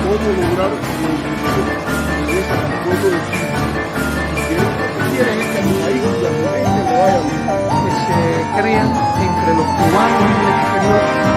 cómo lograr esa apoyo de quieren este país donde la gente lo vaya que se crean entre los cubanos en el exterior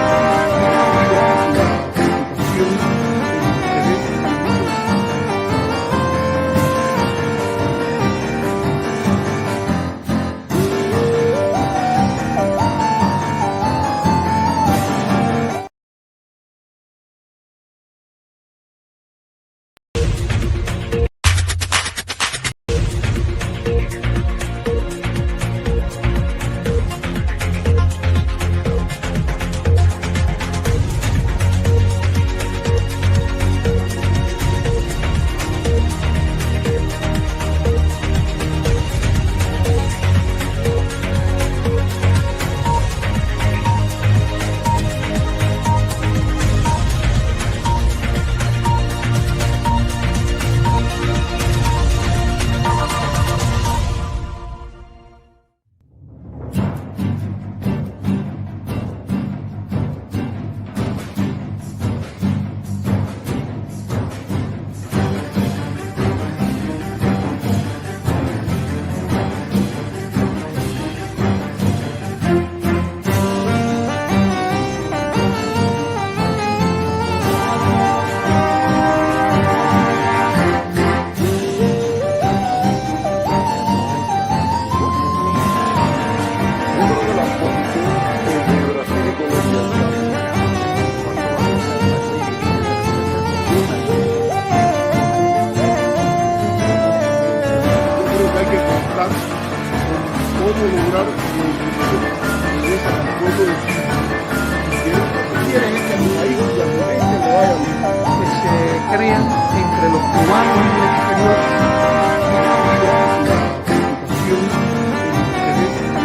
cómo lograr que regresen al pueblo de Chile. Quieren que el país y al país que le vaya bien, que se crean entre los cubanos en el exterior una preocupación y interés al mundo.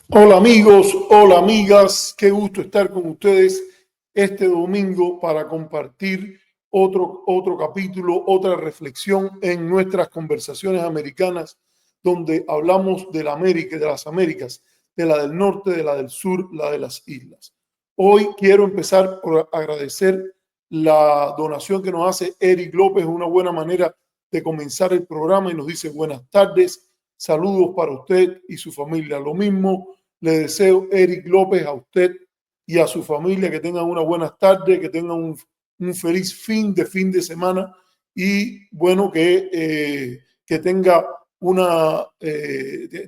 Hola amigos, hola amigas, qué gusto estar con ustedes este domingo para compartir otro capítulo, otra reflexión en nuestras conversaciones americanas, donde hablamos de la América, de las Américas, de la del norte, de la del sur, la de las islas. Hoy quiero empezar por agradecer la donación que nos hace Eric López, una buena manera de comenzar el programa, y nos dice buenas tardes, saludos para usted y su familia. Lo mismo le deseo, Eric López, a usted y a su familia, que tengan una buena tarde, que tengan un feliz fin de semana y bueno, que tenga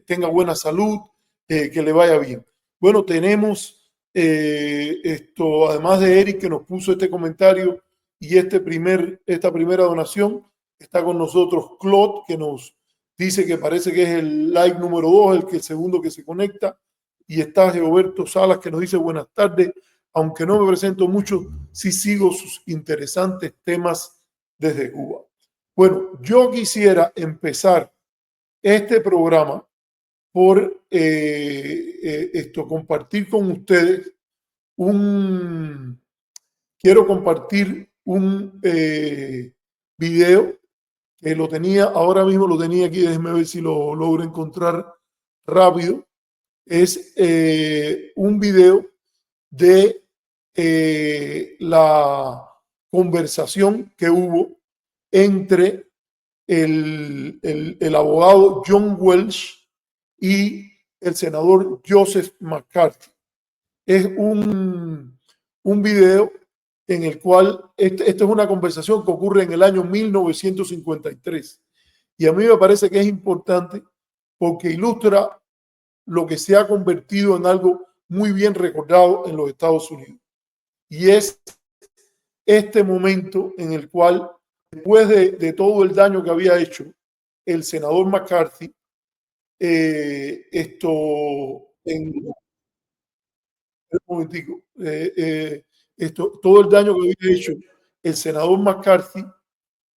tenga buena salud, que le vaya bien. Bueno, tenemos además de Eric, que nos puso este comentario y esta primera donación, está con nosotros Claude, que nos dice que parece que es el like número 2, el segundo que se conecta. Y está Roberto Salas, que nos dice buenas tardes. Aunque no me presento mucho, sí sigo sus interesantes temas desde Cuba. Bueno, yo quisiera empezar este programa por compartir con ustedes quiero compartir un video que ahora mismo lo tenía aquí, déjenme ver si lo logro encontrar rápido. Es un video de la conversación que hubo entre el abogado John Welsh y el senador Joseph McCarthy. Es un video en el cual, esta es una conversación que ocurre en el año 1953. Y a mí me parece que es importante porque ilustra lo que se ha convertido en algo muy bien recordado en los Estados Unidos. Y es este momento en el cual, después de todo el daño que había hecho el senador McCarthy, todo el daño que había hecho el senador McCarthy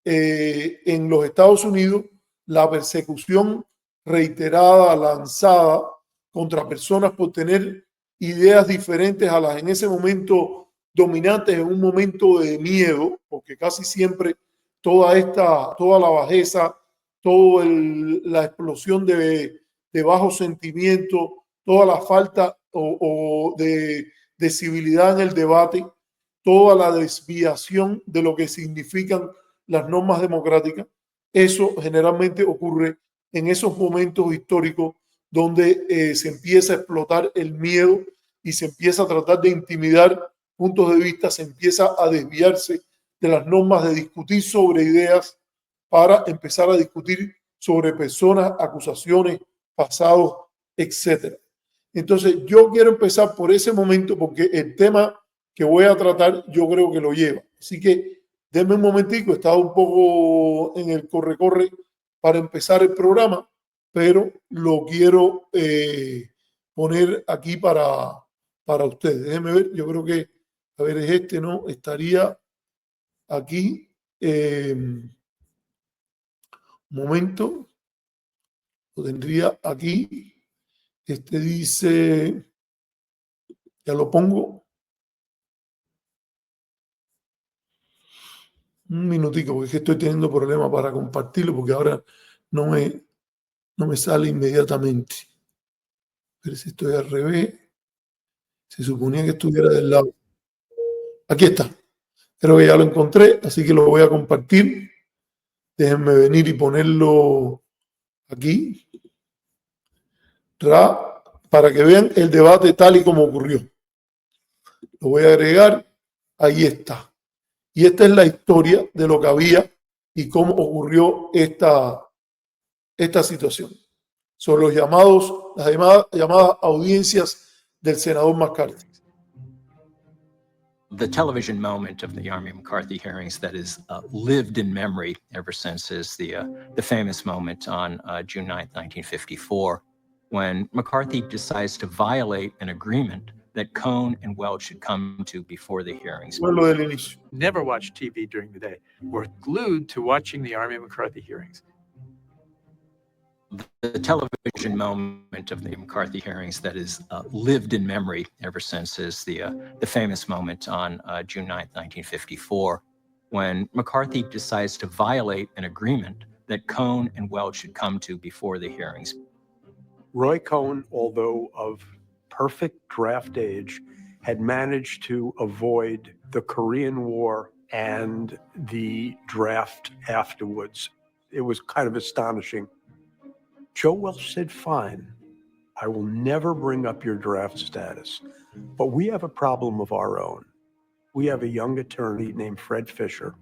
en los Estados Unidos, la persecución reiterada, lanzada contra personas por tener ideas diferentes a las en ese momento dominantes, en un momento de miedo, porque casi siempre toda la bajeza, toda la explosión de bajos sentimientos, toda la falta de civilidad en el debate, toda la desviación de lo que significan las normas democráticas, eso generalmente ocurre en esos momentos históricos donde se empieza a explotar el miedo y se empieza a tratar de intimidar puntos de vista, se empieza a desviarse de las normas de discutir sobre ideas para empezar a discutir sobre personas, acusaciones, pasados, etcétera. Entonces, yo quiero empezar por ese momento porque el tema que voy a tratar yo creo que lo lleva. Así que denme un momentico, estaba un poco en el corre-corre para empezar el programa, pero lo quiero poner aquí para ustedes. Déjenme ver, yo creo que, a ver, es ¿no? Estaría aquí. Un momento, lo tendría aquí. Dice, ya lo pongo. Un minutico, porque es que estoy teniendo problemas para compartirlo, porque ahora no me sale inmediatamente. Pero si estoy al revés, se suponía que estuviera del lado. Aquí está. Creo que ya lo encontré, así que lo voy a compartir. Déjenme venir y ponerlo aquí. Para que vean el debate tal y como ocurrió. Lo voy a agregar. Ahí está. Y esta es la historia de lo que había y cómo ocurrió esta situación. son las llamadas audiencias del senador McCarthy. The television moment of the Army McCarthy hearings that is lived in memory ever since is the famous moment on June 9th, 1954, when McCarthy decides to violate an agreement that Cohn and Welch had come to before the hearings. Lo del inicio. Never watch TV during the day. We're glued to watching the Army McCarthy hearings. The television moment of the McCarthy hearings that is lived in memory ever since is the famous moment on June 9th, 1954, when McCarthy decides to violate an agreement that Cohn and Welch had come to before the hearings. Roy Cohn, although of perfect draft age, had managed to avoid the Korean War and the draft afterwards. It was kind of astonishing. Joe Welch said, fine, I will never bring up your draft status, but we have a problem of our own. We have a young attorney named Fred Fisher,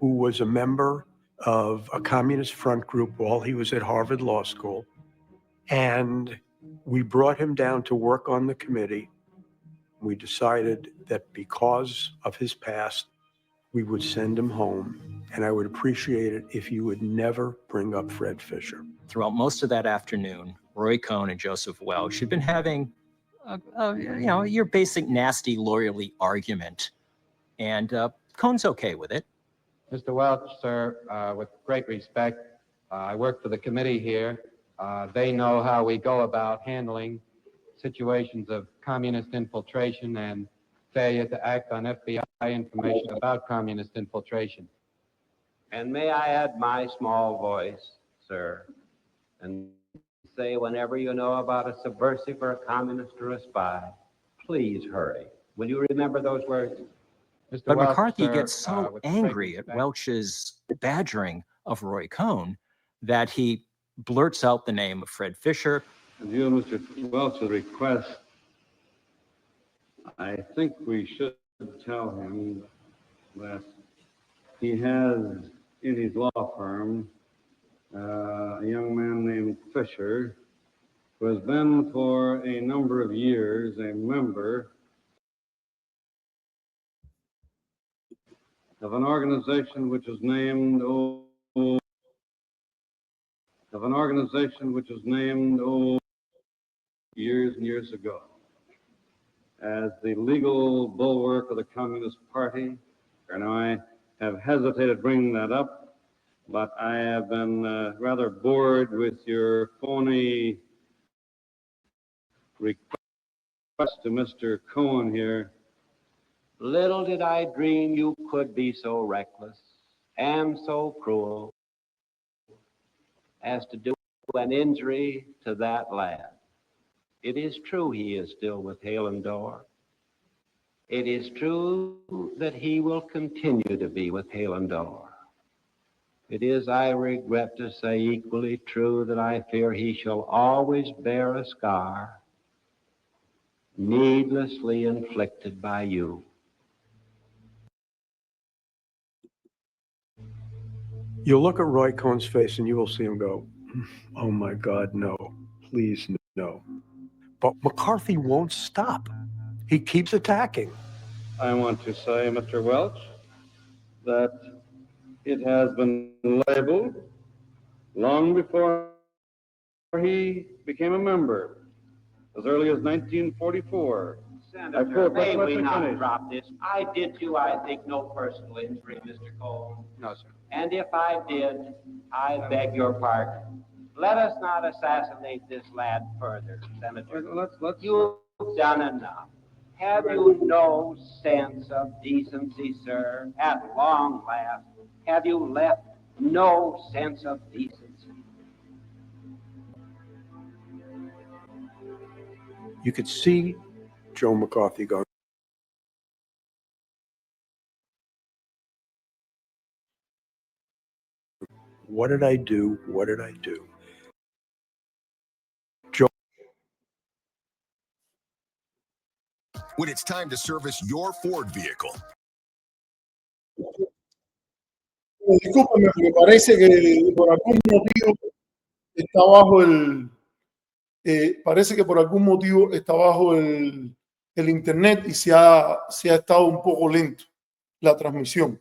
who was a member of a Communist Front group while he was at Harvard Law School. And we brought him down to work on the committee. We decided that because of his past, we would send him home, and I would appreciate it if you would never bring up Fred Fisher. Throughout most of that afternoon, Roy Cohn and Joseph Welch had been having, your basic nasty lawyerly argument, and Cohn's okay with it. Mr. Welch, sir, with great respect, I work for the committee here. They know how we go about handling situations of communist infiltration and failure to act on FBI information about communist infiltration. And may I add my small voice, sir, and say whenever you know about a subversive or a communist or a spy, please hurry. Will you remember those words? Mr. But Welch, McCarthy sir, gets so with great angry at respect- Welch's badgering of Roy Cohn that he blurts out the name of Fred Fisher. In view of Mr. Welch's request, I think we should tell him that he has in his law firm a young man named Fisher, who has been for a number of years a member of an organization which is named years and years ago as the legal bulwark of the Communist Party. And I have hesitated bringing that up, but I have been rather bored with your phony request to Mr. Cohen here. Little did I dream you could be so reckless and so cruel as to do an injury to that lad. It is true he is still with Hale and Dorr. It is true that he will continue to be with Hale and Dorr. It is, I regret to say, equally true that I fear he shall always bear a scar needlessly inflicted by you. You'll look at Roy Cohn's face and you will see him go, oh my God, no, please no. But McCarthy won't stop. He keeps attacking. I want to say, Mr. Welch, that it has been labeled long before he became a member, as early as 1944. Senator, may we not drop this? I did you, I think, no personal injury, Mr. Cole. No, sir. And if I did, I beg your pardon. Let us not assassinate this lad further, Senator. You've done enough. Have you no sense of decency, sir? At long last, have you left no sense of decency? You could see Joe McCarthy going, what did I do? What did I do? When it's time to service your Ford vehicle. Discúlpeme, porque parece que por algún motivo está bajo parece que por algún motivo está bajo el internet y se ha estado un poco lento la transmisión.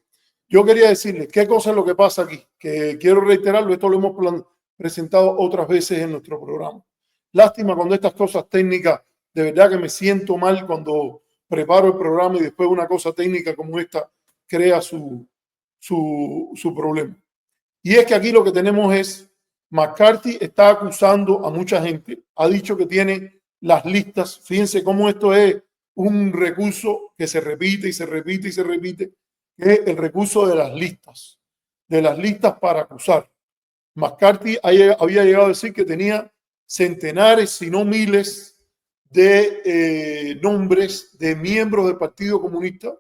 Yo quería decirles qué cosa es lo que pasa aquí, que quiero reiterarlo, esto lo hemos presentado otras veces en nuestro programa. Lástima cuando estas cosas técnicas, de verdad que me siento mal cuando preparo el programa y después una cosa técnica como esta crea su problema. Y es que aquí lo que tenemos es, McCarthy está acusando a mucha gente, ha dicho que tiene las listas, fíjense cómo esto es un recurso que se repite y se repite y se repite, que es el recurso de las listas para acusar. McCarthy había llegado a decir que tenía centenares, si no miles, de nombres de miembros del Partido Comunista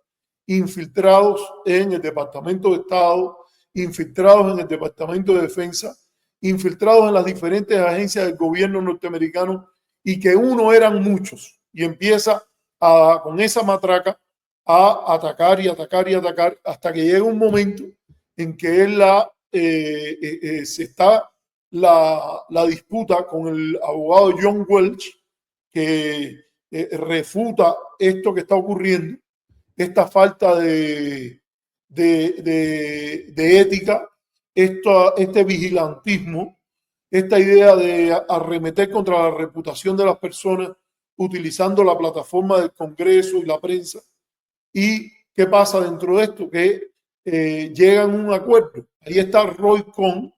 infiltrados en el Departamento de Estado, infiltrados en el Departamento de Defensa, infiltrados en las diferentes agencias del gobierno norteamericano, y que eran muchos, y empieza con esa matraca a atacar y atacar y atacar hasta que llega un momento en que se está la disputa con el abogado John Welch, que refuta esto que está ocurriendo, esta falta de ética, este vigilantismo, esta idea de arremeter contra la reputación de las personas utilizando la plataforma del Congreso y la prensa. ¿Y qué pasa dentro de esto? Que llegan a un acuerdo. Ahí está Roy Cohn,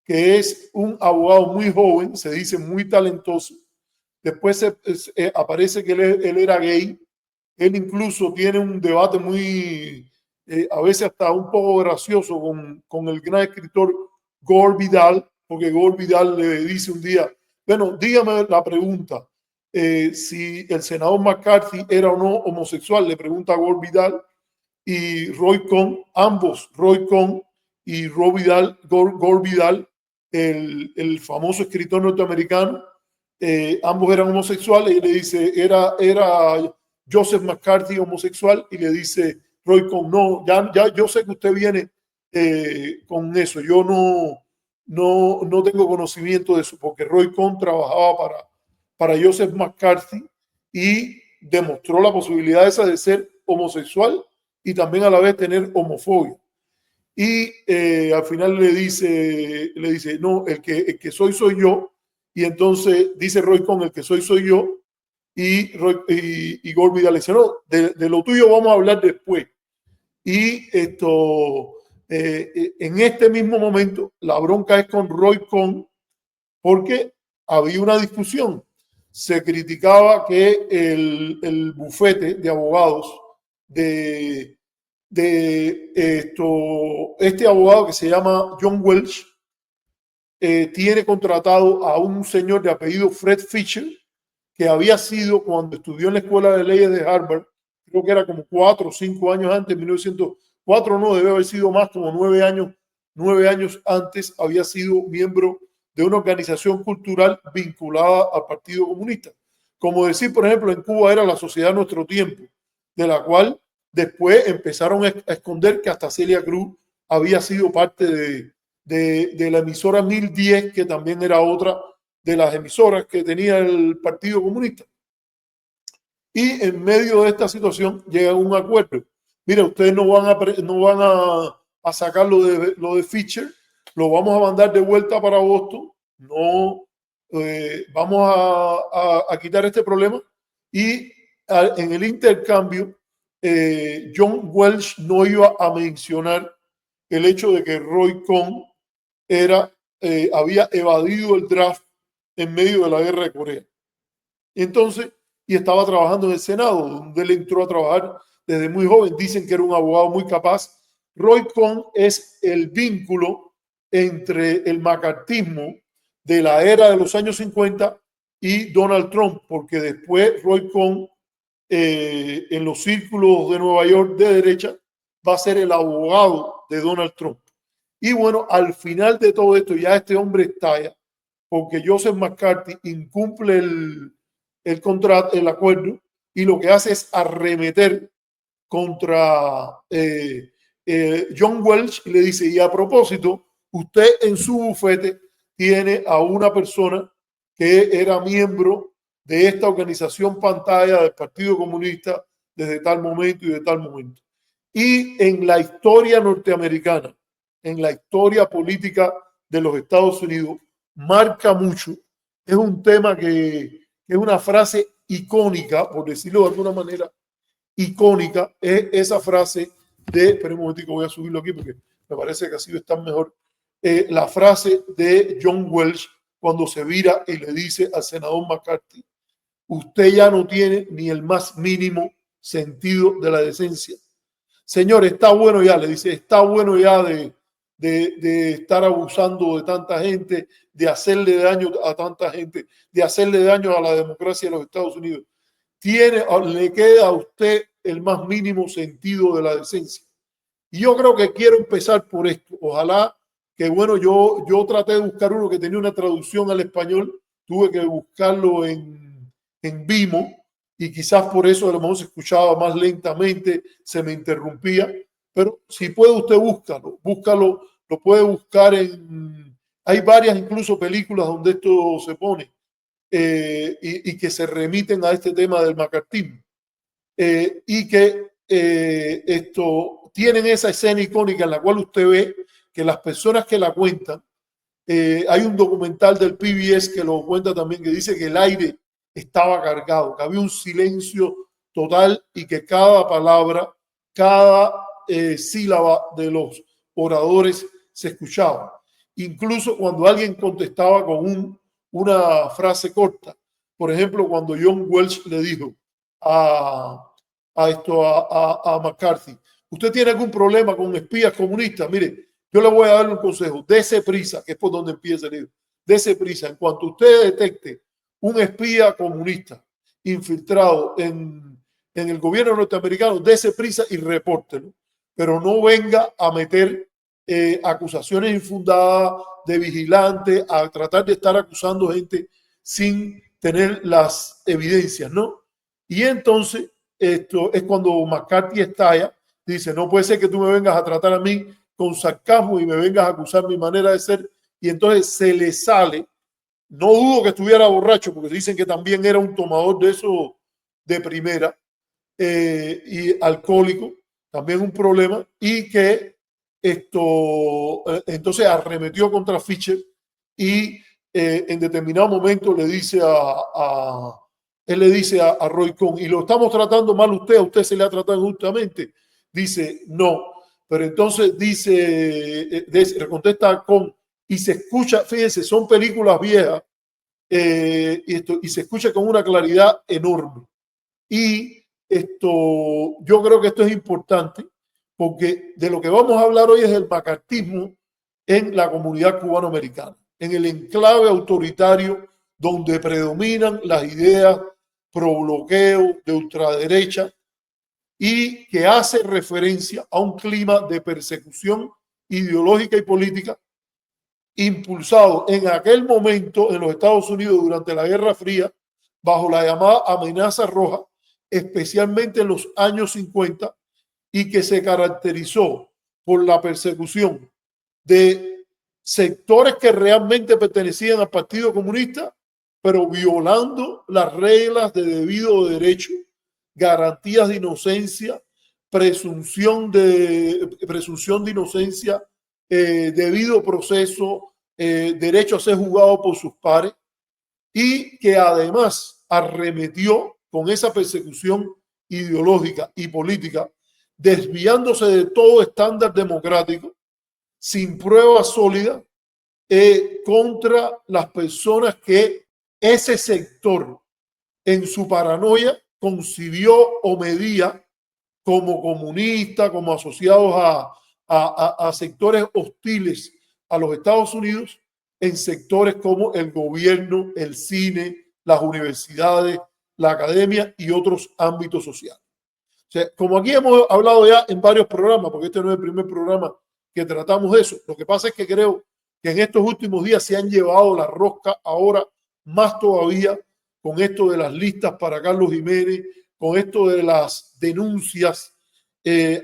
que es un abogado muy joven, se dice muy talentoso. Después aparece que él era gay. Él incluso tiene un debate muy, a veces hasta un poco gracioso con el gran escritor Gore Vidal, porque Gore Vidal le dice un día, bueno, dígame la pregunta, si el senador McCarthy era o no homosexual, le pregunta a Gore Vidal, y Roy Cohn, ambos, Roy Cohn y Gore Vidal, el famoso escritor norteamericano, ambos eran homosexuales, y le dice, era Joseph McCarthy homosexual, y le dice Roy Cohn, no, ya yo sé que usted viene con eso, yo no tengo conocimiento de eso, porque Roy Cohn trabajaba para Joseph McCarthy y demostró la posibilidad esa de ser homosexual y también a la vez tener homofobia. Y al final le dice, no, el que soy yo. Y entonces dice Roy Cohn, el que soy yo. Y Gore Vidal le dice, no, de lo tuyo vamos a hablar después. Y en este mismo momento, la bronca es con Roy Cohn, porque había una discusión. Se criticaba que el bufete de abogados de este abogado que se llama John Welch tiene contratado a un señor de apellido Fred Fisher, que había sido, cuando estudió en la Escuela de Leyes de Harvard, creo que era como 4 o 5 años antes, 1904 no, debe haber sido más, como 9 años antes, había sido miembro de una organización cultural vinculada al Partido Comunista. Como decir, por ejemplo, en Cuba era la Sociedad Nuestro Tiempo, de la cual después empezaron a esconder que hasta Celia Cruz había sido parte de la emisora 1010, que también era otra de las emisoras que tenía el Partido Comunista. Y en medio de esta situación llega a un acuerdo. Mira, ustedes no van a sacar lo de Fisher, lo vamos a mandar de vuelta para Boston, no vamos a quitar este problema, y en el intercambio John Welch no iba a mencionar el hecho de que Roy Cohn había evadido el draft en medio de la guerra de Corea. Entonces, y estaba trabajando en el Senado, donde él entró a trabajar desde muy joven. Dicen que era un abogado muy capaz. Roy Cohn es el vínculo entre el macartismo de la era de los años 50 y Donald Trump, porque después Roy Cohn, en los círculos de Nueva York de derecha, va a ser el abogado de Donald Trump. Y bueno, al final de todo esto, ya este hombre estalla, porque Joseph McCarthy incumple el contrato, el acuerdo, y lo que hace es arremeter contra John Welch, y le dice, y a propósito, usted en su bufete tiene a una persona que era miembro de esta organización pantalla del Partido Comunista desde tal momento y de tal momento. Y en la historia norteamericana, en la historia política de los Estados Unidos, marca mucho. Es un tema que es una frase icónica, por decirlo de alguna manera, icónica, es esa frase de, espera un momentico, voy a subirlo aquí porque me parece que así está mejor, la frase de John Welsh cuando se vira y le dice al senador McCarthy: usted ya no tiene ni el más mínimo sentido de la decencia. Señor, está bueno ya, le dice, está bueno ya de estar abusando de tanta gente, de hacerle daño a tanta gente, de hacerle daño a la democracia de los Estados Unidos. Le queda a usted el más mínimo sentido de la decencia. Y yo creo que quiero empezar por esto. Ojalá que, bueno, yo traté de buscar uno que tenía una traducción al español, tuve que buscarlo en Vimeo, y quizás por eso a lo mejor se escuchaba más lentamente, se me interrumpía, pero si puede usted búscalo, lo puede buscar hay varias incluso películas donde esto se pone y que se remiten a este tema del macartismo y que esto tienen esa escena icónica en la cual usted ve que las personas que la cuentan, hay un documental del PBS que lo cuenta también, que dice que el aire estaba cargado, que había un silencio total y que cada palabra, cada sílaba de los oradores se escuchaba. Incluso cuando alguien contestaba con una frase corta. Por ejemplo, cuando John Welsh le dijo a McCarthy: ¿usted tiene algún problema con espías comunistas? Mire, yo le voy a dar un consejo, dese prisa, que es por donde empieza el libro, dese prisa. En cuanto usted detecte un espía comunista infiltrado en el gobierno norteamericano, dese prisa y repórtelo, pero no venga a meter acusaciones infundadas de vigilante, a tratar de estar acusando gente sin tener las evidencias, ¿no? Y entonces esto es cuando McCarthy estalla, dice: no puede ser que tú me vengas a tratar a mí con sarcasmo y me vengas a acusar mi manera de ser. Y entonces se le sale. No dudo que estuviera borracho, porque dicen que también era un tomador de eso de primera y alcohólico, también un problema, y que entonces arremetió contra Fisher y en determinado momento le dice él le dice a Roy Cohn: y lo estamos tratando mal a usted se le ha tratado injustamente. Dice: no, pero entonces dice, le contesta Cohn, y se escucha, fíjense, son películas viejas, y se escucha con una claridad enorme. Y yo creo que esto es importante, porque de lo que vamos a hablar hoy es el macartismo en la comunidad cubanoamericana, en el enclave autoritario donde predominan las ideas pro bloqueo de ultraderecha y que hace referencia a un clima de persecución ideológica y política impulsado en aquel momento en los Estados Unidos durante la Guerra Fría bajo la llamada amenaza roja, especialmente en los años 50, y que se caracterizó por la persecución de sectores que realmente pertenecían al Partido Comunista, pero violando las reglas de debido derecho, garantías de inocencia, presunción de inocencia, debido proceso, derecho a ser juzgado por sus pares, y que además arremetió con esa persecución ideológica y política, desviándose de todo estándar democrático, sin pruebas sólidas, contra las personas que ese sector en su paranoia concibió o medía como comunistas, como asociados a sectores hostiles a los Estados Unidos, en sectores como el gobierno, el cine, las universidades, la academia y otros ámbitos sociales. O sea, como aquí hemos hablado ya en varios programas, porque este no es el primer programa que tratamos de eso, lo que pasa es que creo que en estos últimos días se han llevado la rosca ahora más todavía con esto de las listas para Carlos Jiménez, con esto de las denuncias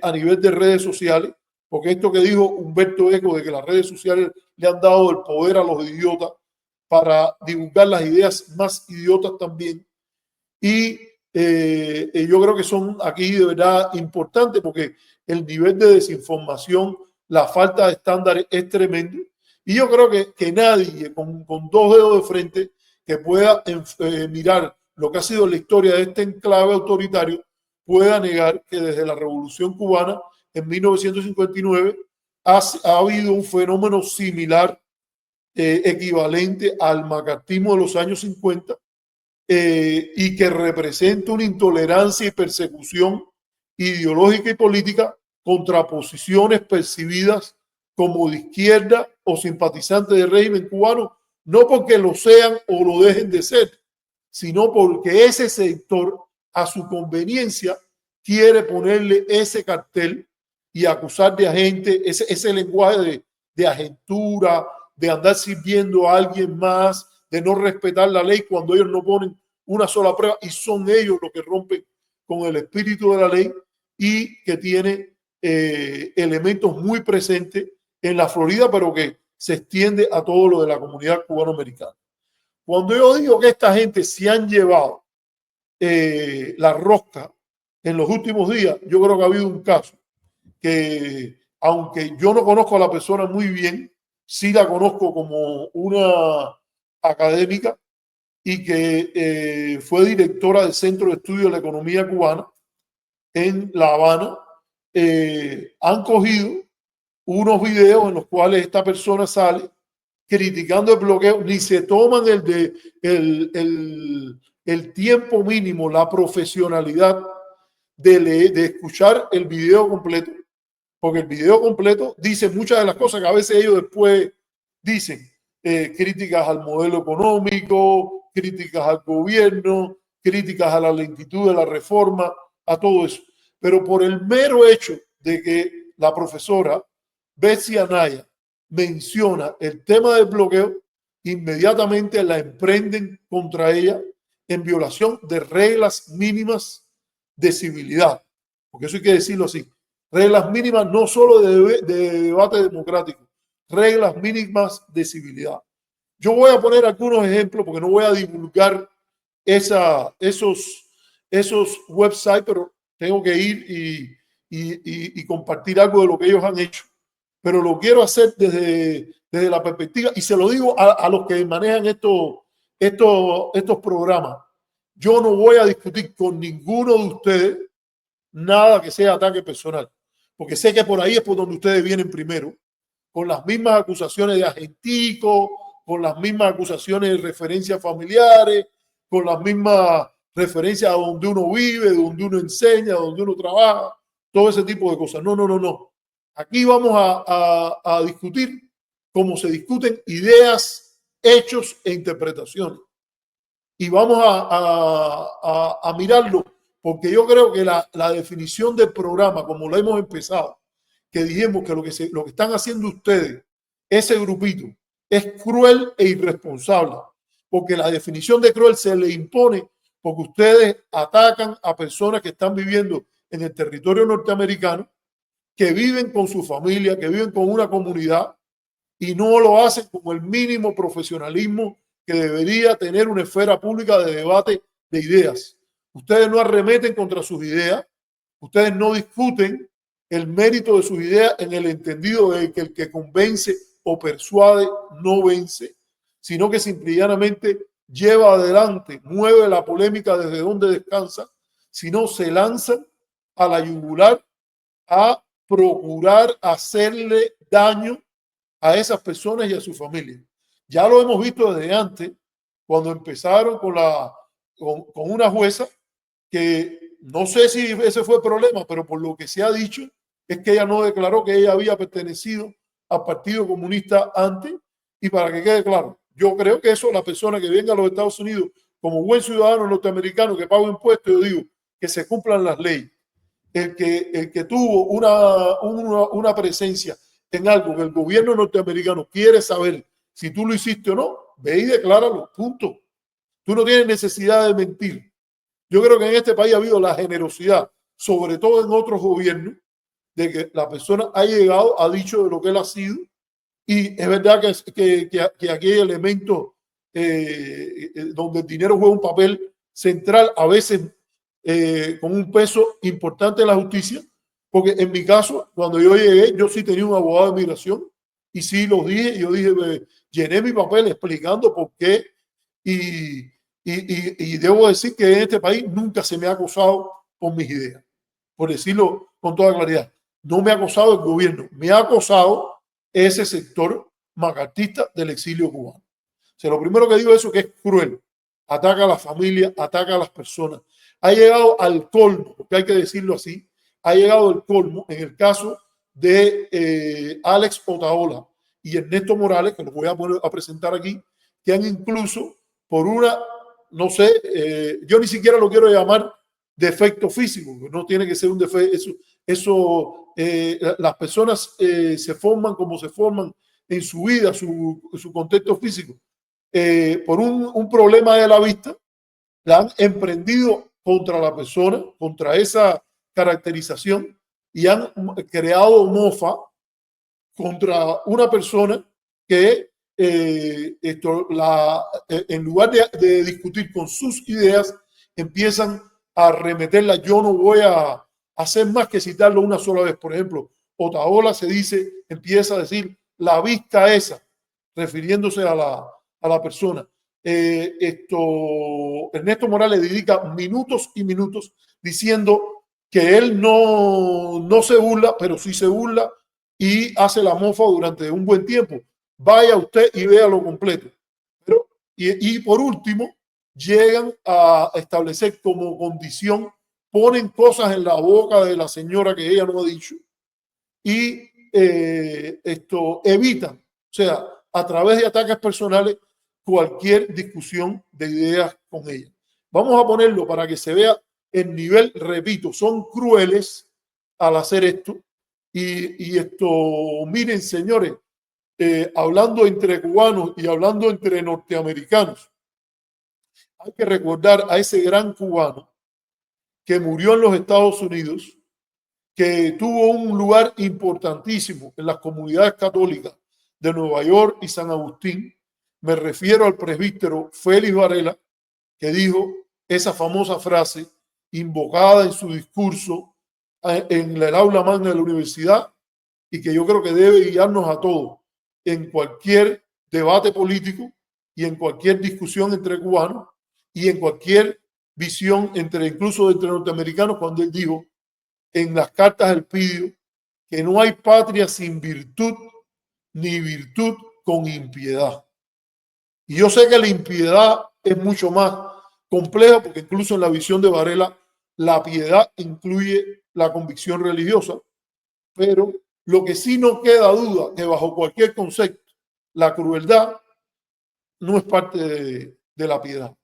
a nivel de redes sociales, porque esto que dijo Humberto Eco de que las redes sociales le han dado el poder a los idiotas, para divulgar las ideas más idiotas también. Y yo creo que son aquí de verdad importantes porque el nivel de desinformación, la falta de estándares es tremendo. Y yo creo que nadie con dos dedos de frente que pueda mirar lo que ha sido la historia de este enclave autoritario pueda negar que desde la Revolución Cubana en 1959 ha habido un fenómeno similar, equivalente al macartismo de los años 50, y que representa una intolerancia y persecución ideológica y política contra posiciones percibidas como de izquierda o simpatizantes del régimen cubano, no porque lo sean o lo dejen de ser, sino porque ese sector a su conveniencia quiere ponerle ese cartel y acusar de agente, ese lenguaje de agentura, de andar sirviendo a alguien más, de no respetar la ley cuando ellos no ponen una sola prueba y son ellos los que rompen con el espíritu de la ley y que tiene elementos muy presentes en la Florida, pero que se extiende a todo lo de la comunidad cubanoamericana. Cuando yo digo que esta gente se han llevado la rosca en los últimos días, yo creo que ha habido un caso que, aunque yo no conozco a la persona muy bien, sí la conozco como una académica y que fue directora del Centro de Estudio de la Economía Cubana en La Habana. Han cogido unos videos en los cuales esta persona sale criticando el bloqueo, ni se toman el tiempo mínimo, la profesionalidad de escuchar el video completo, porque el video completo dice muchas de las cosas que a veces ellos después dicen, críticas al modelo económico, críticas al gobierno, críticas a la lentitud de la reforma, a todo eso. Pero por el mero hecho de que la profesora Betsy Anaya menciona el tema del bloqueo, inmediatamente la emprenden contra ella en violación de reglas mínimas de civilidad. Porque eso hay que decirlo así. Reglas mínimas no solo de debate democrático, reglas mínimas de civilidad. Yo voy a poner algunos ejemplos porque no voy a divulgar esos websites, pero tengo que ir y compartir algo de lo que ellos han hecho. Pero lo quiero hacer desde la perspectiva, y se lo digo a los que manejan estos programas. Yo no voy a discutir con ninguno de ustedes nada que sea ataque personal, porque sé que por ahí es por donde ustedes vienen primero, con las mismas acusaciones de agentico, con las mismas acusaciones de referencias familiares, con las mismas referencias a donde uno vive, donde uno enseña, donde uno trabaja, todo ese tipo de cosas. No. Aquí vamos a discutir cómo se discuten ideas, hechos e interpretaciones. Y vamos a mirarlo, porque yo creo que la definición del programa, como lo hemos empezado, que dijimos que lo que están haciendo ustedes, ese grupito, es cruel e irresponsable, porque la definición de cruel se le impone porque ustedes atacan a personas que están viviendo en el territorio norteamericano, que viven con su familia, que viven con una comunidad y no lo hacen con el mínimo profesionalismo que debería tener una esfera pública de debate de ideas. Ustedes no arremeten contra sus ideas, ustedes no discuten el mérito de sus ideas en el entendido de que el que convence o persuade no vence, sino que simplemente lleva adelante, mueve la polémica desde donde descansa, sino se lanzan a la yugular a procurar hacerle daño a esas personas y a su familia. Ya lo hemos visto desde antes, cuando empezaron con una jueza que no sé si ese fue el problema, pero por lo que se ha dicho es que ella no declaró que ella había pertenecido al Partido Comunista antes. Y para que quede claro, yo creo que eso, la persona que venga a los Estados Unidos como buen ciudadano norteamericano que paga impuestos, yo digo que se cumplan las leyes. El que tuvo una presencia en algo que el gobierno norteamericano quiere saber si tú lo hiciste o no, ve y decláralo, punto. Tú no tienes necesidad de mentir. Yo creo que en este país ha habido la generosidad, sobre todo en otros gobiernos, de que la persona ha llegado, ha dicho de lo que él ha sido, y es verdad que aquí hay elementos donde el dinero juega un papel central, a veces con un peso importante en la justicia, porque en mi caso, cuando yo llegué, yo sí tenía un abogado de migración y sí lo dije, yo dije, llené mi papel explicando por qué y debo decir que en este país nunca se me ha acosado por mis ideas, por decirlo con toda claridad. No me ha acosado el gobierno, me ha acosado ese sector macartista del exilio cubano. O sea, lo primero que digo es eso, que es cruel. Ataca a la familia, ataca a las personas. Ha llegado al colmo, porque hay que decirlo así, ha llegado al colmo en el caso de Alex Otaola y Ernesto Morales, que los voy a presentar aquí, que han incluso por una, no sé, yo ni siquiera lo quiero llamar defecto físico, no tiene que ser un defecto, las personas se forman como se forman en su vida, su contexto físico. Por un problema de la vista, la han emprendido contra la persona, contra esa caracterización, y han creado mofa contra una persona que en lugar de discutir con sus ideas, empiezan a remeterla. Yo no voy a hacer más que citarlo una sola vez. Por ejemplo, Otaola empieza a decir la vista esa, refiriéndose a la persona. Ernesto Morales dedica minutos y minutos diciendo que él no se burla, pero sí se burla y hace la mofa durante un buen tiempo. Vaya usted y vea lo completo. Y por último, llegan a establecer como condición, ponen cosas en la boca de la señora que ella no ha dicho y evitan, o sea, a través de ataques personales, cualquier discusión de ideas con ella. Vamos a ponerlo para que se vea el nivel, repito, son crueles al hacer esto. Miren, señores, hablando entre cubanos y hablando entre norteamericanos, hay que recordar a ese gran cubano que murió en los Estados Unidos, que tuvo un lugar importantísimo en las comunidades católicas de Nueva York y San Agustín. Me refiero al presbítero Félix Varela, que dijo esa famosa frase invocada en su discurso en el aula magna de la universidad y que yo creo que debe guiarnos a todos en cualquier debate político y en cualquier discusión entre cubanos y en cualquier visión incluso entre norteamericanos, cuando él dijo en las cartas del Pidio que no hay patria sin virtud ni virtud con impiedad. Y yo sé que la impiedad es mucho más compleja porque incluso en la visión de Varela la piedad incluye la convicción religiosa, pero lo que sí no queda duda que bajo cualquier concepto la crueldad no es parte de la piedad.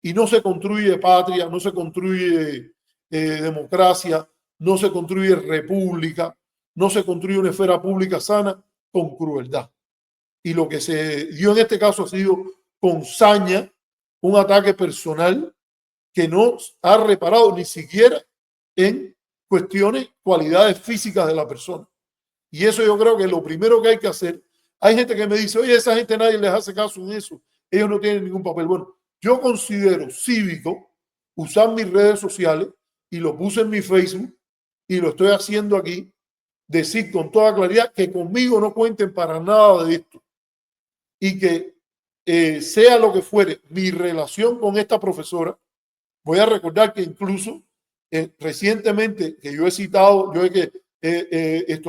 Y no se construye patria, no se construye democracia, no se construye república, no se construye una esfera pública sana con crueldad. Y lo que se dio en este caso ha sido con saña, un ataque personal que no ha reparado ni siquiera en cualidades físicas de la persona. Y eso yo creo que es lo primero que hay que hacer. Hay gente que me dice, oye, esa gente nadie les hace caso en eso, ellos no tienen ningún papel. Bueno, yo considero cívico usar mis redes sociales y lo puse en mi Facebook y lo estoy haciendo aquí, decir con toda claridad que conmigo no cuenten para nada de esto y que sea lo que fuere mi relación con esta profesora. Voy a recordar que incluso recientemente que yo he citado,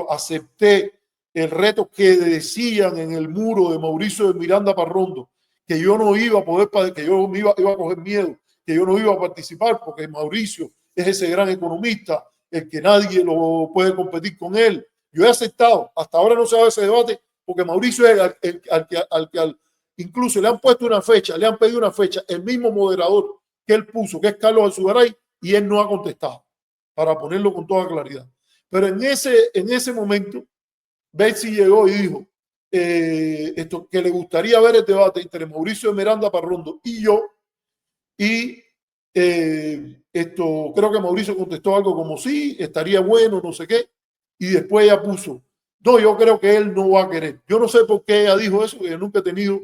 acepté el reto que decían en el muro de Mauricio de Miranda Parrondo, que yo no iba a poder, que yo iba a coger miedo, que yo no iba a participar porque Mauricio es ese gran economista, el que nadie lo puede competir con él. Yo he aceptado, hasta ahora no se ha dado ese debate porque Mauricio es al que incluso le han puesto una fecha, le han pedido una fecha, el mismo moderador que él puso, que es Carlos Alzugaray, y él no ha contestado, para ponerlo con toda claridad. Pero en ese momento, Betsy llegó y dijo que le gustaría ver el debate entre Mauricio de Miranda Parrondo y yo, y creo que Mauricio contestó algo como sí, estaría bueno, no sé qué, y después ella puso, no, yo creo que él no va a querer. Yo no sé por qué ella dijo eso, porque yo nunca he tenido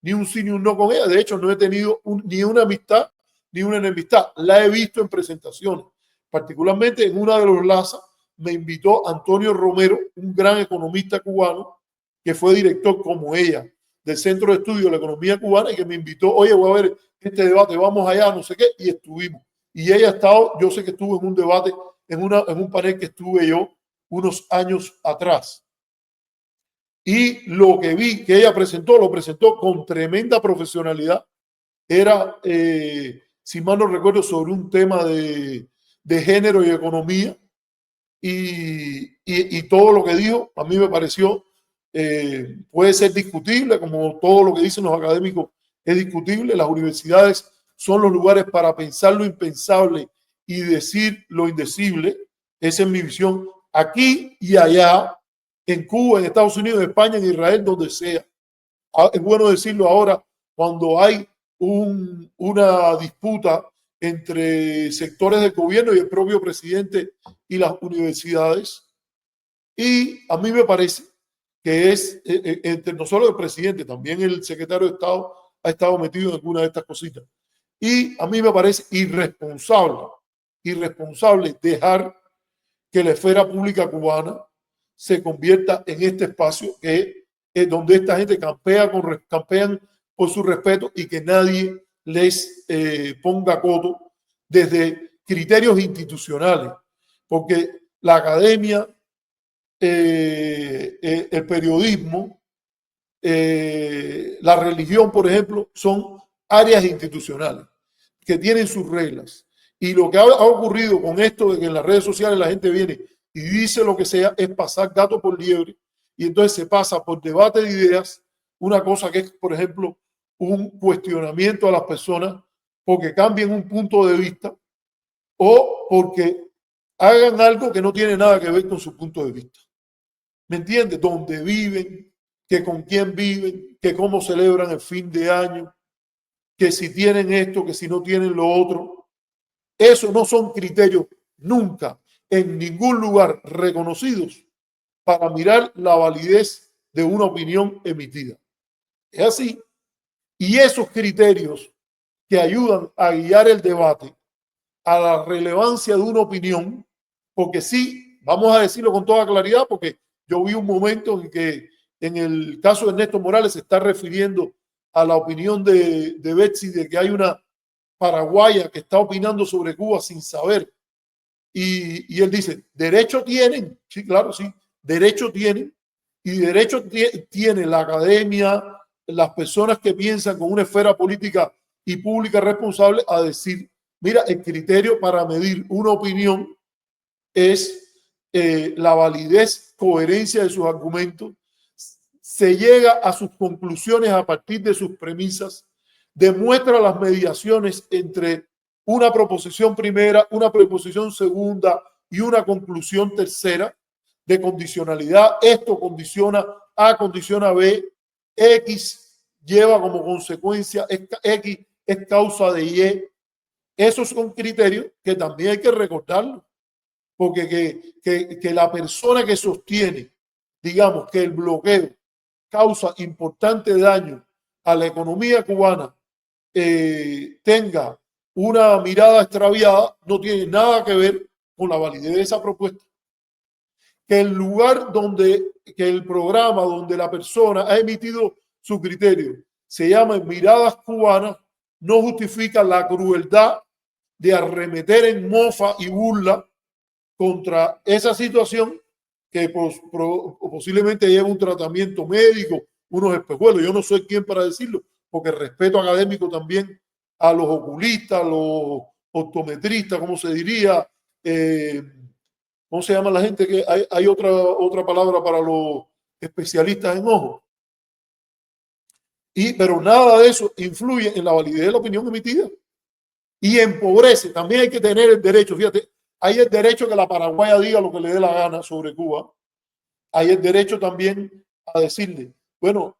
ni un sí ni un no con ella. De hecho, no he tenido ni una amistad ni una enemistad. La he visto en presentaciones, particularmente en una de los LASA. Me invitó Antonio Romero, un gran economista cubano, que fue director como ella del Centro de Estudio de la Economía Cubana, y que me invitó, oye, voy a ver este debate, vamos allá, no sé qué, y estuvimos. Y ella ha estado, yo sé que estuvo en un debate, en un panel que estuve yo unos años atrás. Y lo que vi que ella presentó, lo presentó con tremenda profesionalidad. Era, si mal no recuerdo, sobre un tema de género y economía. Y todo lo que dijo a mí me pareció, puede ser discutible, como todo lo que dicen los académicos es discutible. Las universidades son los lugares para pensar lo impensable y decir lo indecible. Esa es mi visión, aquí y allá, en Cuba, en Estados Unidos, en España, en Israel, donde sea. Es bueno decirlo ahora, cuando hay una disputa entre sectores del gobierno y el propio presidente y las universidades. Y a mí me parece que es, entre no solo el presidente, también el secretario de Estado ha estado metido en alguna de estas cositas. Y a mí me parece irresponsable dejar que la esfera pública cubana se convierta en este espacio que es donde esta gente campean por su respeto y que nadie les ponga coto desde criterios institucionales, porque la academia, el periodismo, la religión, por ejemplo, son áreas institucionales que tienen sus reglas. Y lo que ha ocurrido con esto de que en las redes sociales la gente viene y dice lo que sea es pasar gato por liebre, y entonces se pasa por debate de ideas, una cosa que es, por ejemplo, un cuestionamiento a las personas porque cambien un punto de vista o porque hagan algo que no tiene nada que ver con su punto de vista. ¿Me entiendes? Dónde viven, que con quién viven, que cómo celebran el fin de año, que si tienen esto, que si no tienen lo otro. Eso no son criterios nunca en ningún lugar reconocidos para mirar la validez de una opinión emitida. Es así. Y esos criterios que ayudan a guiar el debate a la relevancia de una opinión, porque sí, vamos a decirlo con toda claridad, porque yo vi un momento en que en el caso de Ernesto Morales se está refiriendo a la opinión de Betsy de que hay una paraguaya que está opinando sobre Cuba sin saber. Y él dice, derecho tienen, sí, claro, sí, derecho tienen, y derecho tiene la academia, las personas que piensan con una esfera política y pública responsable a decir, mira, el criterio para medir una opinión es la validez, coherencia de sus argumentos, se llega a sus conclusiones a partir de sus premisas, demuestra las mediaciones entre una proposición primera, una proposición segunda y una conclusión tercera de condicionalidad. Esto condiciona A, condiciona B, X lleva como consecuencia, X es causa de Y. Esos son criterios que también hay que recordarlo, porque que la persona que sostiene, digamos, que el bloqueo causa importante daño a la economía cubana, tenga una mirada extraviada, no tiene nada que ver con la validez de esa propuesta. Que el lugar donde, que el programa donde la persona ha emitido su criterio se llama Miradas Cubanas, no justifica la crueldad de arremeter en mofa y burla contra esa situación que posiblemente lleva un tratamiento médico, unos espejuelos. Yo no soy quien para decirlo, porque respeto académico también a los oculistas, a los optometristas, ¿cómo se diría? ¿Cómo se llama la gente? Que hay otra palabra para los especialistas en ojos. Pero nada de eso influye en la validez de la opinión emitida y empobrece. También hay que tener el derecho, fíjate, hay el derecho que la paraguaya diga lo que le dé la gana sobre Cuba. Hay el derecho también a decirle, bueno,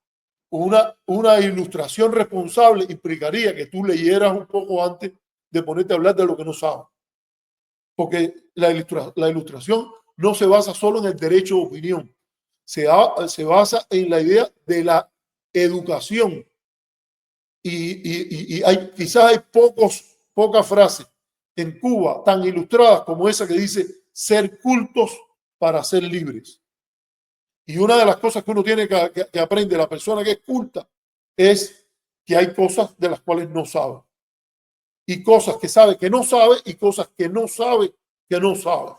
una ilustración responsable implicaría que tú leyeras un poco antes de ponerte a hablar de lo que no sabes. Porque la ilustración no se basa solo en el derecho de opinión, se basa en la idea de la educación quizás hay pocas frases en Cuba tan ilustradas como esa que dice ser cultos para ser libres. Y una de las cosas que uno tiene que aprender, la persona que es culta, es que hay cosas de las cuales no sabe. Y cosas que sabe que no sabe y cosas que no sabe que no sabe.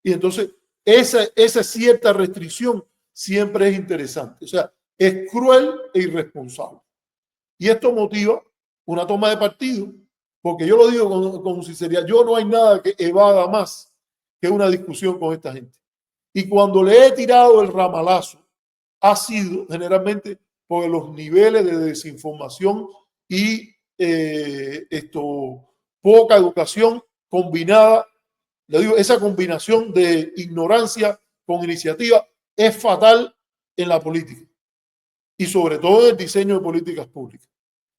Y entonces esa cierta restricción siempre es interesante. O sea, es cruel e irresponsable. Y esto motiva una toma de partido, porque yo lo digo con sinceridad, yo no hay nada que evada más que una discusión con esta gente. Y cuando le he tirado el ramalazo, ha sido generalmente por los niveles de desinformación y poca educación combinada. Le digo, esa combinación de ignorancia con iniciativa es fatal en la política y sobre todo en el diseño de políticas públicas.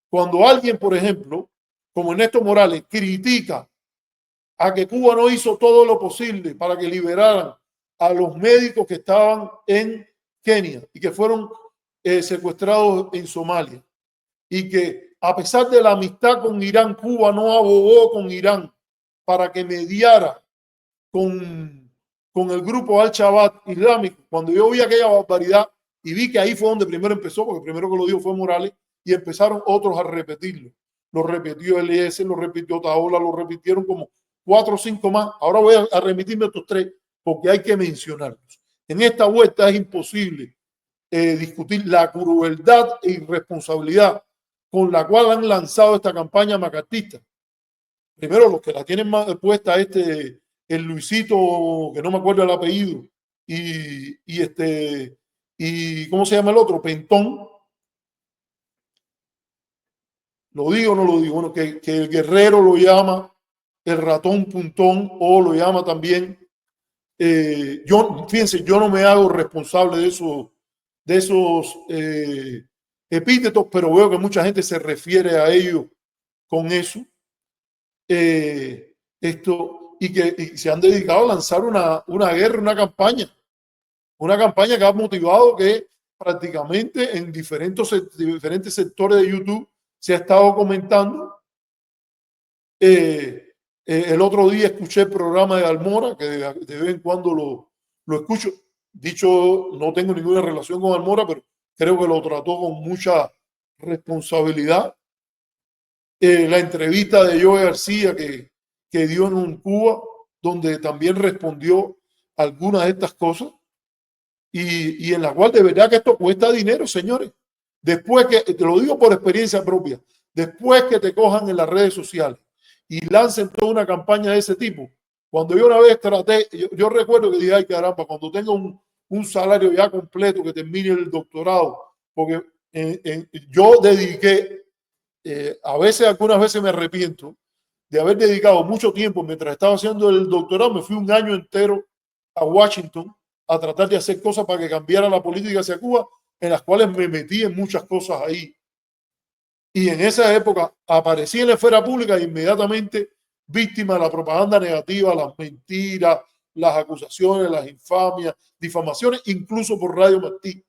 Cuando alguien, por ejemplo, como Néstor Morales, critica a que Cuba no hizo todo lo posible para que liberaran a los médicos que estaban en Kenia y que fueron secuestrados en Somalia, y que a pesar de la amistad con Irán, Cuba no abogó con Irán para que mediara con el grupo Al-Shabaab islámico. Cuando yo vi aquella barbaridad y vi que ahí fue donde primero empezó, porque primero que lo dijo fue Morales, y empezaron otros a repetirlo. Lo repitió LS, lo repitió Otaola, lo repitieron como 4 o 5 más. Ahora voy a remitirme a estos 3 porque hay que mencionarlos. En esta vuelta es imposible discutir la crueldad e irresponsabilidad con la cual han lanzado esta campaña macartista. Primero, los que la tienen puesta, el Luisito, que no me acuerdo el apellido, y ¿cómo se llama el otro? Pentón. ¿Lo digo o no lo digo? Bueno, que el Guerrero lo llama el ratón puntón, o lo llama también. Fíjense, yo no me hago responsable de esos epítetos, pero veo que mucha gente se refiere a ellos con eso. Y que se han dedicado a lanzar una guerra, una campaña que ha motivado que prácticamente en diferentes sectores de YouTube se ha estado comentando. El otro día escuché el programa de Almora, que de vez en cuando lo escucho. Dicho, no tengo ninguna relación con Almora, pero creo que lo trató con mucha responsabilidad. La entrevista de Joe García que dio en Cuba, donde también respondió algunas de estas cosas, y en la cual de verdad que esto cuesta dinero, señores. Después que, te lo digo por experiencia propia, después que te cojan en las redes sociales y lancen toda una campaña de ese tipo, cuando yo una vez traté, yo recuerdo que dije, ay caramba, cuando tenga un salario ya completo, que termine el doctorado, porque yo dediqué, algunas veces me arrepiento de haber dedicado mucho tiempo mientras estaba haciendo el doctorado. Me fui un año entero a Washington a tratar de hacer cosas para que cambiara la política hacia Cuba, en las cuales me metí en muchas cosas ahí. Y en esa época aparecí en la esfera pública e inmediatamente víctima de la propaganda negativa, las mentiras, las acusaciones, las infamias, difamaciones, incluso por Radio Martí.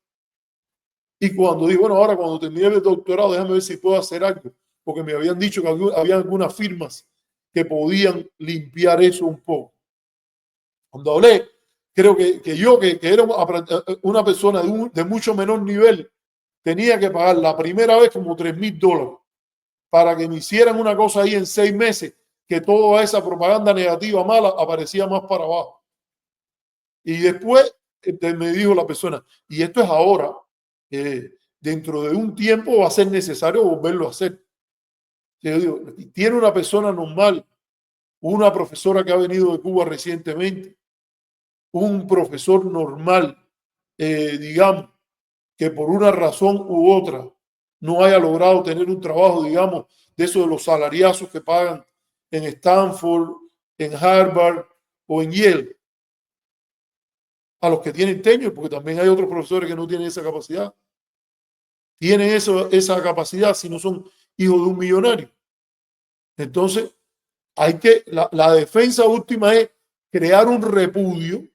Y cuando digo, bueno, ahora cuando termine el doctorado, déjame ver si puedo hacer algo, porque me habían dicho que había algunas firmas que podían limpiar eso un poco. Cuando hablé, creo que era una persona de mucho menor nivel, tenía que pagar la primera vez como $3,000 para que me hicieran una cosa ahí en 6 meses, que toda esa propaganda negativa mala aparecía más para abajo. Y después me dijo la persona, y esto es ahora, dentro de un tiempo va a ser necesario volverlo a hacer. Yo digo, tiene una persona normal, una profesora que ha venido de Cuba recientemente, un profesor normal, digamos, que por una razón u otra no haya logrado tener un trabajo, digamos, de esos de los salariazos que pagan en Stanford, en Harvard o en Yale, a los que tienen tenure, porque también hay otros profesores que no tienen esa capacidad. Tienen esa capacidad si no son hijos de un millonario. Entonces, la defensa última es crear un repudio,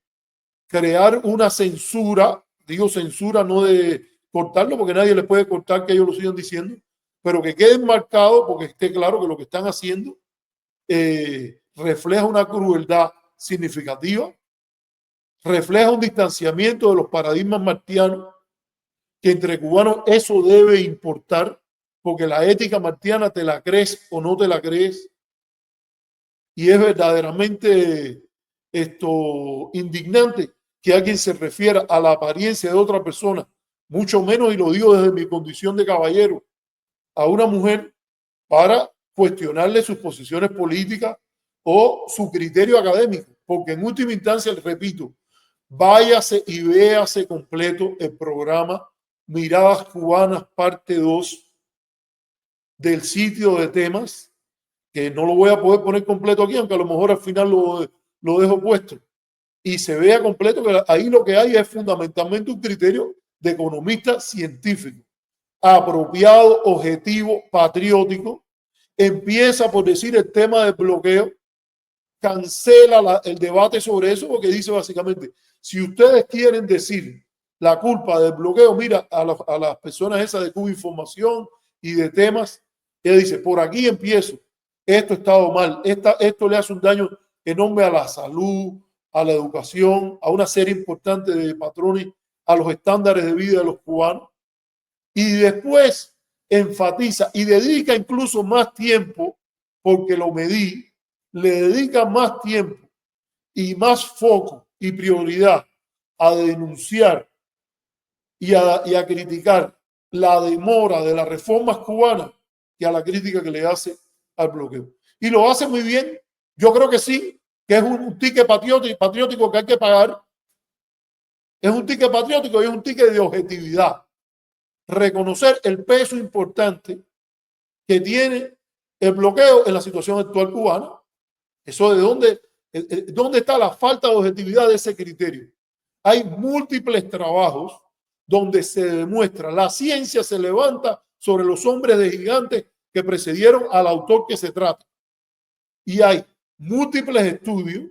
crear una censura, digo censura no de cortarlo, porque nadie les puede cortar que ellos lo sigan diciendo, pero que queden marcados porque esté claro que lo que están haciendo refleja una crueldad significativa, refleja un distanciamiento de los paradigmas martianos, que entre cubanos eso debe importar, porque la ética martiana te la crees o no te la crees, y es verdaderamente indignante que alguien se refiera a la apariencia de otra persona, mucho menos, y lo digo desde mi condición de caballero, a una mujer para cuestionarle sus posiciones políticas o su criterio académico, porque en última instancia, les repito, váyase y véase completo el programa Miradas Cubanas parte 2 del sitio de temas, que no lo voy a poder poner completo aquí, aunque a lo mejor al final lo dejo puesto, y se vea completo que ahí lo que hay es fundamentalmente un criterio de economista científico, apropiado, objetivo, patriótico. Empieza por decir el tema del bloqueo, cancela el debate sobre eso, porque dice básicamente, si ustedes quieren decir la culpa del bloqueo, mira a las personas esas de Cuba Información y de temas, ella dice, por aquí empiezo, esto ha estado mal, esto le hace un daño enorme a la salud, a la educación, a una serie importante de patrones, a los estándares de vida de los cubanos, y después enfatiza y dedica incluso más tiempo, porque lo medí, le dedica más tiempo y más foco y prioridad a denunciar y a criticar la demora de las reformas cubanas que a la crítica que le hace al bloqueo. Y lo hace muy bien. Yo creo que sí, que es un ticket patriótico que hay que pagar. Es un ticket patriótico y es un ticket de objetividad. Reconocer el peso importante que tiene el bloqueo en la situación actual cubana. Eso de dónde está la falta de objetividad de ese criterio. Hay múltiples trabajos donde se demuestra, la ciencia se levanta sobre los hombres de gigantes que precedieron al autor que se trata. Y hay múltiples estudios,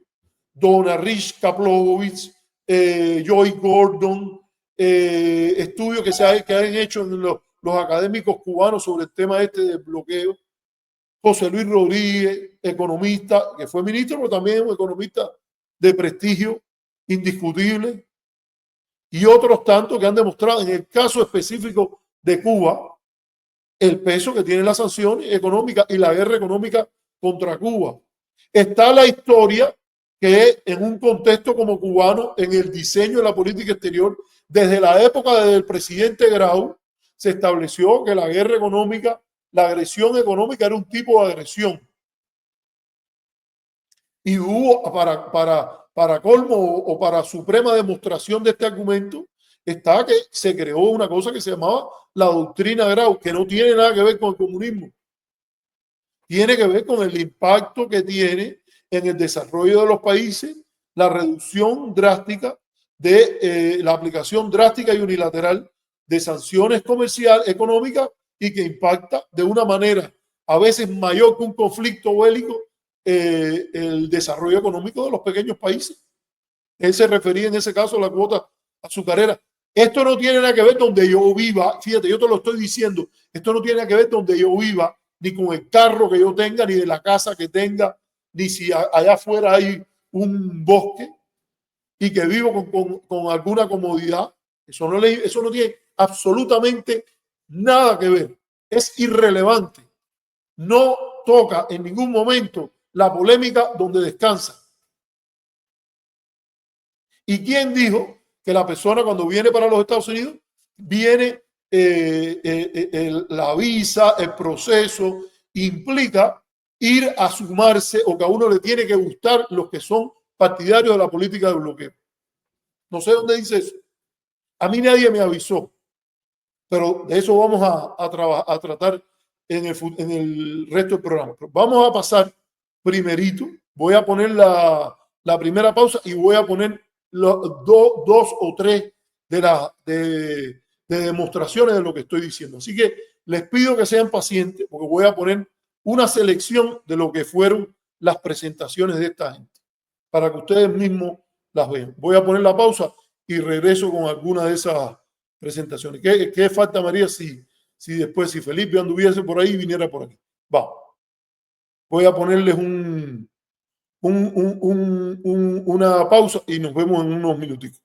Donarich, Kaplovich, Joy Gordon, estudios que han hecho en los académicos cubanos sobre el tema del bloqueo. José Luis Rodríguez, economista, que fue ministro, pero también un economista de prestigio indiscutible, y otros tantos que han demostrado en el caso específico de Cuba el peso que tienen las sanciones económicas y la guerra económica contra Cuba. Está la historia que en un contexto como cubano, en el diseño de la política exterior, desde la época del presidente Grau, se estableció que la guerra económica, la agresión económica era un tipo de agresión. Y hubo, para colmo o para suprema demostración de este argumento, está que se creó una cosa que se llamaba la doctrina Grau, que no tiene nada que ver con el comunismo. Tiene que ver con el impacto que tiene en el desarrollo de los países la reducción drástica de la aplicación drástica y unilateral de sanciones comerciales, económicas, y que impacta de una manera a veces mayor que un conflicto bélico el desarrollo económico de los pequeños países. Él se refería en ese caso a la cuota azucarera. Esto no tiene nada que ver donde yo viva. Fíjate, yo te lo estoy diciendo. Esto no tiene nada que ver donde yo viva, ni con el carro que yo tenga, ni de la casa que tenga, ni si allá afuera hay un bosque y que vivo con alguna comodidad. Eso no tiene absolutamente nada que ver. Es irrelevante. No toca en ningún momento la polémica donde descansa. ¿Y quién dijo que la persona cuando viene para los Estados Unidos viene la visa, el proceso, implica ir a sumarse o que a uno le tiene que gustar los que son partidarios de la política de bloqueo? No sé dónde dice eso. A mí nadie me avisó, pero de eso vamos a tratar en el resto del programa. Pero vamos a pasar primerito. Voy a poner la primera pausa y voy a poner dos o tres de demostraciones de lo que estoy diciendo. Así que les pido que sean pacientes porque voy a poner una selección de lo que fueron las presentaciones de esta gente para que ustedes mismos las vean. Voy a poner la pausa y regreso con alguna de esas presentaciones. ¿Qué falta, María, si si después, si Felipe anduviese por ahí, viniera por aquí. Va. Voy a ponerles una pausa y nos vemos en unos minuticos.